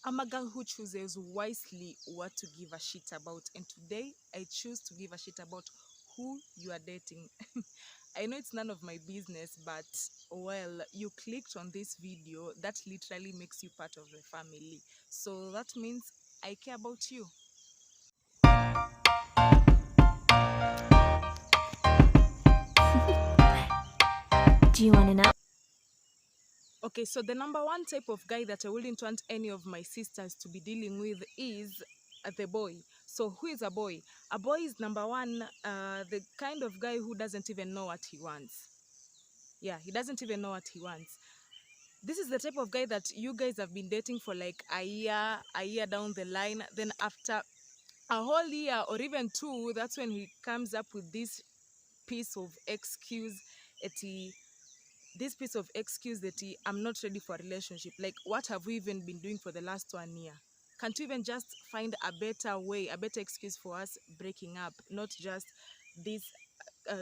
I'm a girl who chooses wisely what to give a shit about, and today I choose to give a shit about who you are dating. I know it's none of my business, but well, you clicked on this video, that literally makes you part of the family. So that means I care about you. Do you want to know? Okay, so the number one type of guy that I wouldn't want any of my sisters to be dealing with is the boy. So who is a boy? A boy is number one, the kind of guy who doesn't even know what he wants. Yeah, he doesn't even know what he wants. This is the type of guy that you guys have been dating for like a year down the line. Then after a whole year or even two, that's when he comes up with this piece of excuse. That this piece of excuse that I'm not ready for a relationship. Like, what have we even been doing for the last 1 year? Can't we even just find a better way, a better excuse for us breaking up, not just this uh,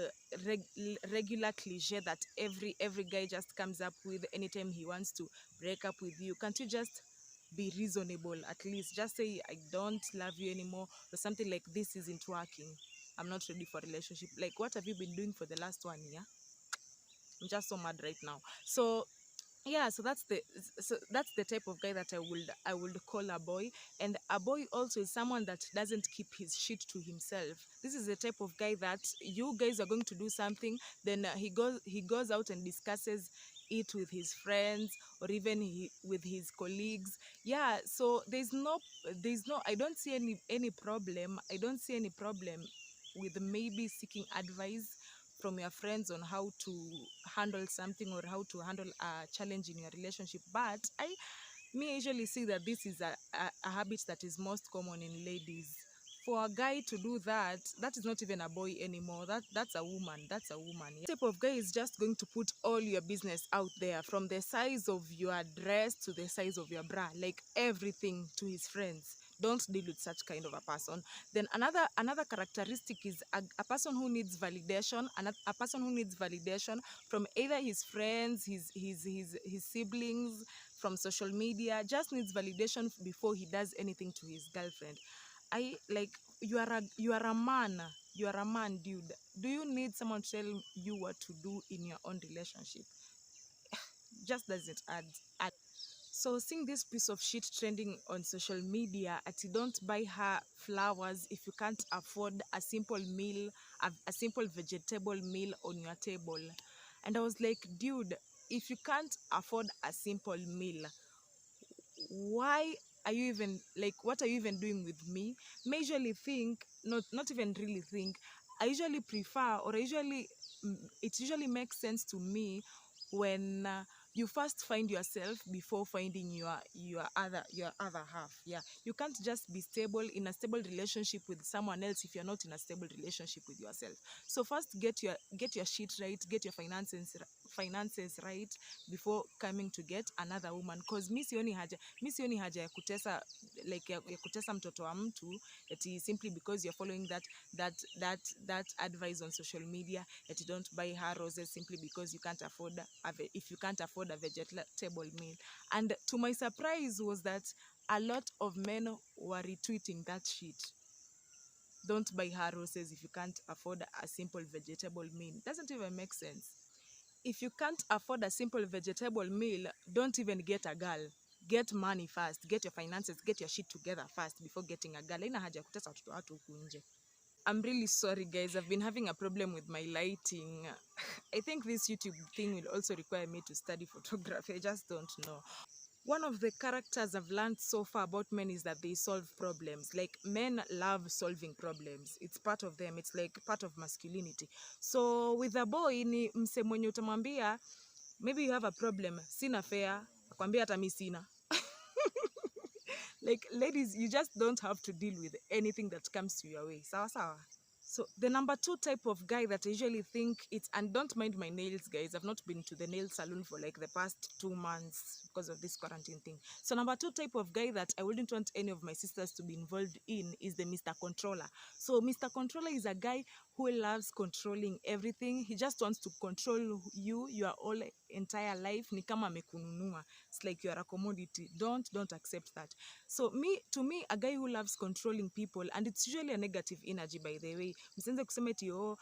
regular cliche that every guy just comes up with anytime he wants to break up with you? Can't you just be reasonable? At least just say, I don't love you anymore, or something like, this isn't working, I'm not ready for a relationship. Like, what have you been doing for the last 1 year? I'm just so mad right now. So yeah, that's the type of guy that I would call a boy. And a boy also is someone that doesn't keep his shit to himself. This is the type of guy that you guys are going to do something, then he goes out and discusses it with his friends, or even with his colleagues. Yeah, so there's no, I don't see any problem with maybe seeking advice from your friends on how to handle something, or how to handle a challenge in your relationship. But I usually see that this is a habit that is most common in ladies. For a guy to do that, that is not even a boy anymore. That's a woman. That's a woman. Yeah. Type of guy is just going to put all your business out there, from the size of your dress to the size of your bra, like everything to his friends. Don't deal with such kind of a person. Then another characteristic is a person who needs validation, and a person who needs validation from either his friends, his siblings, from social media. Just needs validation before he does anything to his girlfriend. I like, you are a man. You are a man, dude. Do you need someone to tell you what to do in your own relationship? Just doesn't add. So seeing this piece of shit trending on social media, at you don't buy her flowers if you can't afford a simple meal, a simple vegetable meal on your table. And I was like, dude, if you can't afford a simple meal, why are you even, like, what are you even doing with me? May usually think, not even really think, I usually prefer, or it usually makes sense to me when you first find yourself before finding your other half. Yeah, you can't just be stable in a stable relationship with someone else if you're not in a stable relationship with yourself. So first get your shit right, get your finances right, before coming to get another woman. Cause mi sioni haja ya kutesa, like ya kutesa mtoto wa mtu, eti simply because you're following that advice on social media, that you don't buy her roses simply because you can't afford if you can't afford a vegetable meal. And to my surprise was that a lot of men were retweeting that shit. Don't buy her roses if you can't afford a simple vegetable meal. It doesn't even make sense. If you can't afford a simple vegetable meal, don't even get a girl. Get money first, get your finances, get your shit together first before getting a girl. Haina haja ya kutesa watoto watu huku nje. I'm really sorry, guys. I've been having a problem with my lighting. I think this YouTube thing will also require me to study photography. I just don't know. One of the characters I've learned so far about men is that they solve problems. Like, men love solving problems. It's part of them. It's like part of masculinity. So with a boy, ni mse mwenye utamwambia, maybe you have a problem, sina fare, akwambia hata mi sina. Like, ladies, you just don't have to deal with anything that comes to your way. Sawa sawa. So the number 2 type of guy that I usually think it's, and don't mind my nails, guys. I've not been to the nail salon for like the past 2 months because of this quarantine thing. So number 2 type of guy that I wouldn't want any of my sisters to be involved in is the Mr. Controller. So Mr. Controller is a guy who loves controlling everything. He just wants to control you, your whole entire life. Ni kama amekununua. It's like you are a commodity. Don't accept that. So to me, a guy who loves controlling people, and it's usually a negative energy, by the way. Msianze kusema eti, oh,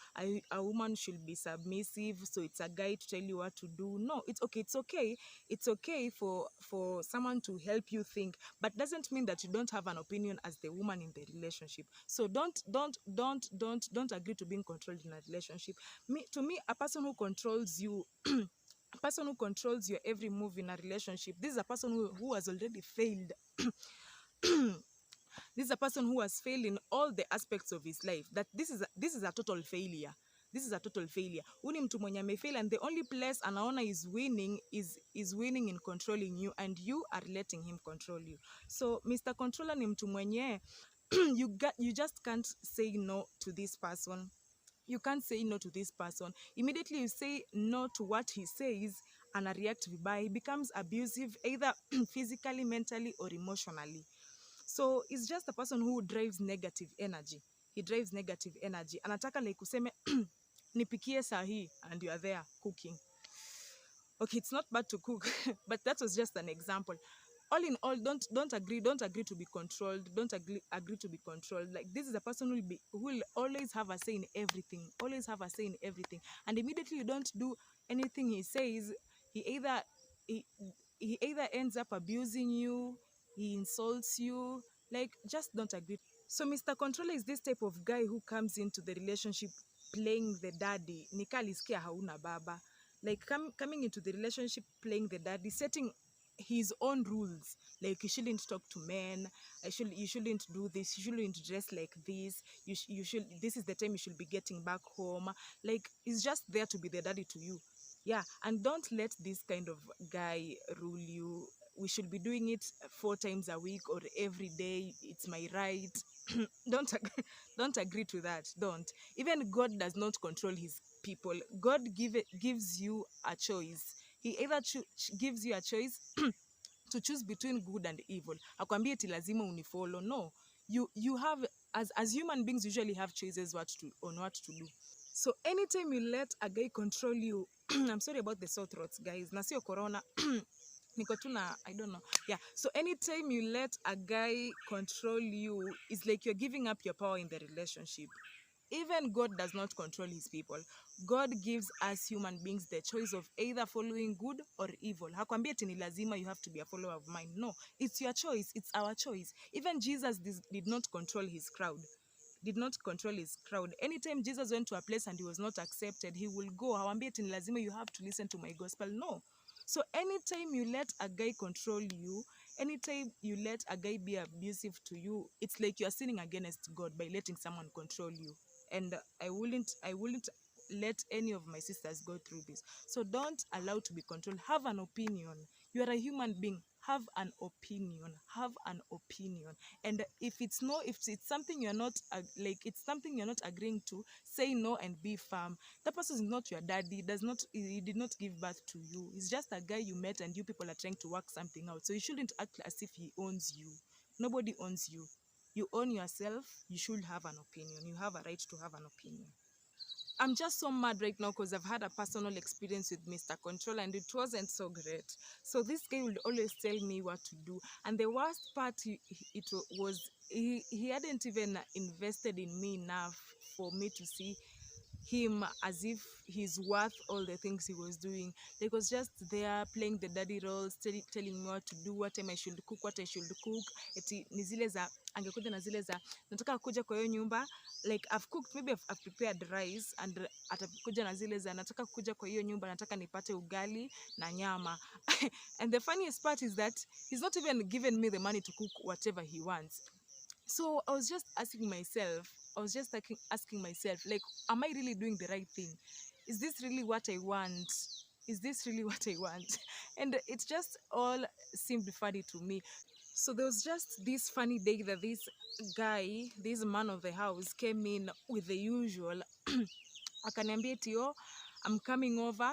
a woman should be submissive, so it's a guy to tell you what to do. No, it's okay. It's okay for someone to help you think, but doesn't mean that you don't have an opinion as the woman in the relationship. So don't agree to being controlled in a relationship. To me, a person who controls you a person who controls your every move in a relationship, this is a person who has already failed. This is a person who has failed in all the aspects of his life. That this is a total failure. This is a total failure. Uni mtu mwenye amefail, and the only place anaona is winning is winning in controlling you, and you are letting him control you. So Mr. Controller ni mtu mwenye you just can't say no to this person. You can't say no to this person. Immediately you say no to what he says, and react vibaya. He becomes abusive, either physically, mentally, or emotionally. So it's just a person who drives negative energy. He drives negative energy. Anataka like useme nipikie sahi, and you are there cooking. Okay, it's not bad to cook, but that was just an example. All in all, don't agree to be controlled. Don't agree to be controlled. Like, this is a person who will always have a say in everything. Always have a say in everything. And immediately you don't do anything he says, he either ends up abusing you, he insults you. Like, just don't agree. So Mr. Controller is this type of guy who comes into the relationship playing the daddy. Nika alisikia hauna baba. Like, coming into the relationship playing the daddy, setting his own rules. Like, you shouldn't talk to men. You shouldn't do this. You shouldn't dress like this. You should. This is the time you should be getting back home. Like, he's just there to be the daddy to you. Yeah, and don't let this kind of guy rule you. We should be doing it 4 times a week or every day. It's my right. Don't agree to that. Don't. Even God does not control his people. God gives you a choice. He either gives you a choice to choose between good and evil. Akwambie eti lazima unifollow. No. You have, as human beings, usually have choices on what to do. So anytime you let a guy control you, I'm sorry about the sore throats, guys. Na sio corona. Niko tu na, I don't know. Yeah. So anytime you let a guy control you, it's like you're giving up your power in the relationship. Even God does not control his people. God gives us human beings the choice of either following good or evil. Hakwambia eti ni lazima you have to be a follower of mine. No, it's your choice. It's our choice. Even Jesus did not control his crowd. Anytime Jesus went to a place and he was not accepted, he will go. Hawambia eti ni lazima you have to listen to my gospel. No. So anytime you let a guy control you, anytime you let a guy be abusive to you, it's like you are sinning against God by letting someone control you. And I wouldn't let any of my sisters go through this. So don't allow to be controlled. Have an opinion. You are a human being. Have an opinion. And if it's something you're not something you're not agreeing to, say no and be firm. That person is not your daddy. He did not give birth to you. He's just a guy you met, and you people are trying to work something out. So you shouldn't act as if he owns you. Nobody owns you. You own yourself. You should have an opinion. You have a right to have an opinion. I'm just so mad right now because I've had a personal experience with Mr. Control, and it wasn't so great. So this guy would always tell me what to do. And the worst part was he hadn't even invested in me enough for me to see him as if he's worth all the things he was doing. He was just there playing the daddy roles, telling me what to do, what time I should cook, what I should cook. Eti ni zile za angekuja na zile za nataka kuja kwa hiyo nyumba, like I've cooked, maybe I've prepared rice, and atakuja na zile za nataka kuja kwa hiyo nyumba, nataka nipate ugali na nyama. And the funniest part is that he's not even given me the money to cook whatever he wants. So I was just asking myself, like, am I really doing the right thing? Is this really what I want? is this really what I want? And it just all seemed funny to me. So there was just this funny day that this guy, this man of the house, came in with the usual akaniambia eti, oh, I'm coming over.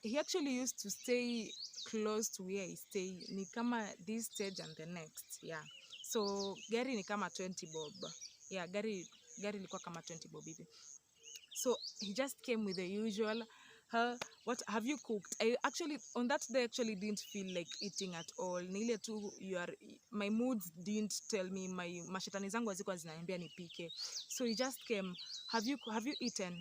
He actually used to stay close to where I stay, ni kama this stage and the next, yeah. So gari ni kama 20 bob, yeah, gari ilikuwa kama 20 bob hivi. So he just came with the usual, what have you cooked? I actually, on that day, actually didn't feel like eating at all. Nile tu, my moods didn't tell me, my mashetani zangu hazikuwa zinaniambia nipike. So he just came, have you eaten?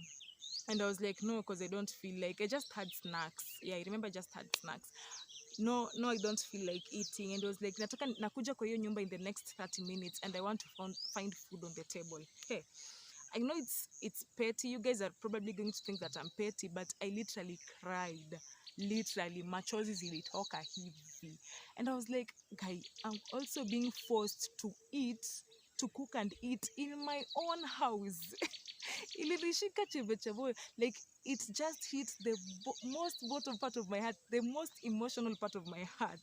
And I was like, no, because I don't feel like, I just had snacks. Yeah, I remember I just had snacks. No, I don't feel like eating. And it was like, nakuja kwa hiyo nyumba in the next 30 minutes and I want to find food on the table. Hey, I know it's petty. You guys are probably going to think that I'm petty, but I literally cried. Literally, machozi zilitoka hivi. And I was like, guy, I'm also being forced to cook and eat in my own house. Ilirishika chevechebo, like it just hit the most bottom part of my heart, the most emotional part of my heart.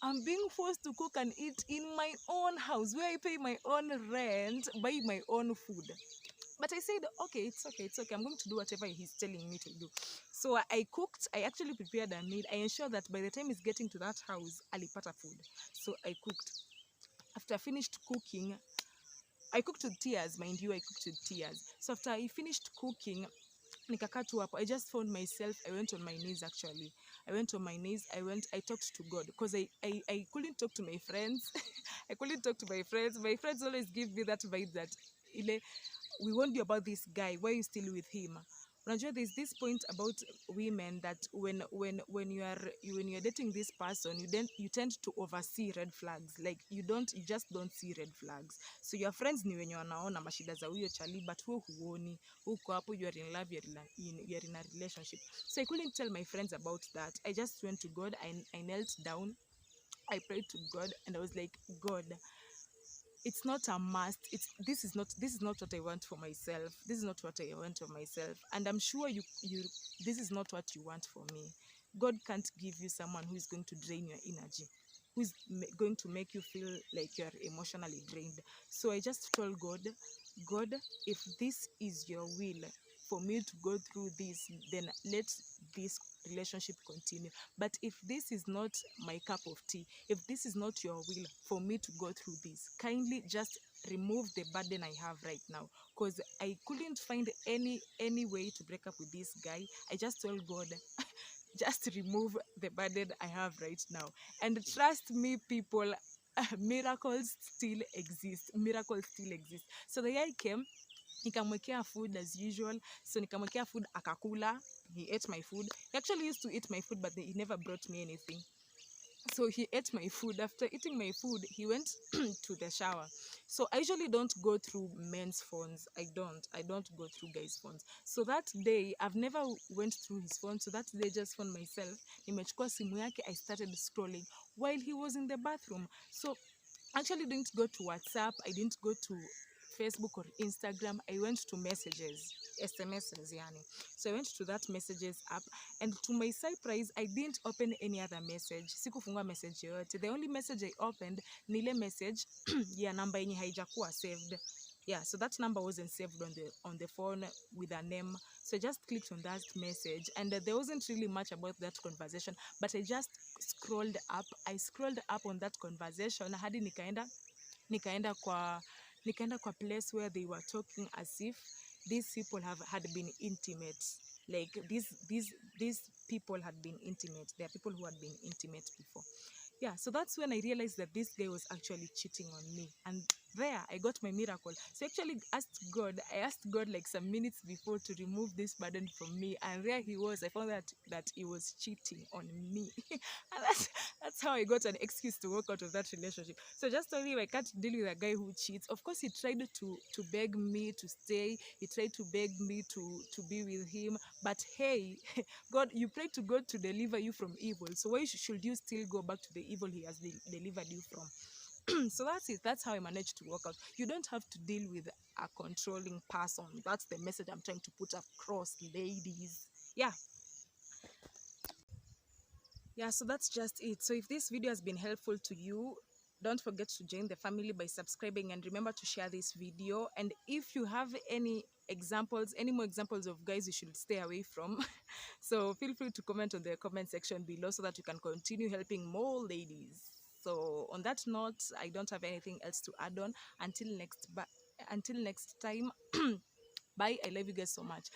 I'm being forced to cook and eat in my own house where I pay my own rent, buy my own food. But I said, okay, it's okay. I'm going to do whatever he's telling me to do. So I cooked. I actually prepared a meal. I ensured that by the time he's getting to that house, alipata food. So I cooked. After I finished cooking, I cooked with tears, mind you, I cooked with tears. So after I finished cooking, nikakaa tu hapo. I just found myself, I went on my knees actually. I went on my knees, I talked to God because I couldn't talk to my friends. I couldn't talk to my friends. My friends always give me that vibe that, ile, we warned you about this guy, why are you still with him? Unajua, there's this point about women that when you're dating this person, you tend to oversee red flags. Like you just don't see red flags. So your friends ni wenye wanaona mashida za huyo chali, but wewe huoni. Uko hapo, you are in love, you're in a relationship. So I couldn't tell my friends about that. I just went to God. I knelt down. I prayed to God and I was like, God, it's not a must. This is not what I want for myself. This is not what I want for myself. And I'm sure you this is not what you want for me. God can't give you someone who is going to drain your energy, who's going to make you feel like you're emotionally drained. So I just told God, if this is your will for me to go through this, then let this relationship continue. But if this is not my cup of tea, if this is not your will for me to go through this, kindly just remove the burden I have right now, because I couldn't find any way to break up with this guy. I just told God, just remove the burden I have right now. And trust me, people, miracles still exist. So the guy came, nikamwekea food as usual. So nikamwekea food, akakula. He ate my food. He actually used to eat my food, but he never brought me anything. So he ate my food. After eating my food, he went to the shower. So I usually don't go through men's phones. I don't go through guys' phones. So that day, I've never went through his phone. So that day, I just found myself, nimechukua simu yake, I started scrolling while he was in the bathroom. So actually didn't go to WhatsApp. I didn't go to Facebook or Instagram. I went to messages, SMSs, yani. So I went to that messages app, and to my surprise, I didn't open any other message. Sikufungua message yoyote. The only message I opened ni ile message ya namba yenye haijakuwa saved. Yeah, so that number wasn't saved on the phone with a name. So I just clicked on that message, and there wasn't really much about that conversation, but I just scrolled up. I scrolled up on that conversation hadi nikaenda kwa place where they were talking as if these people had been intimate. Like these people had been intimate. There are people who had been intimate before. Yeah, so that's when I realized that this guy was actually cheating on me. And there, I got my miracle. So I actually I asked God like some minutes before to remove this burden from me. And there he was. I found that he was cheating on me. And that's how I got an excuse to walk out of that relationship. So just told him I can't deal with a guy who cheats. Of course, he tried to beg me to stay. He tried to beg me to be with him. But hey, God, you pray to God to deliver you from evil. So why should you still go back to the evil he has delivered you from? So that's it. That's how I managed to work out. You don't have to deal with a controlling person. That's the message I'm trying to put across, ladies. Yeah. Yeah, so that's just it. So if this video has been helpful to you, don't forget to join the family by subscribing, and remember to share this video. And if you have any more examples of guys you should stay away from, so feel free to comment on the comment section below so that you can continue helping more ladies. So on that note, I don't have anything else to add on. Until next time, bye. I love you guys so much.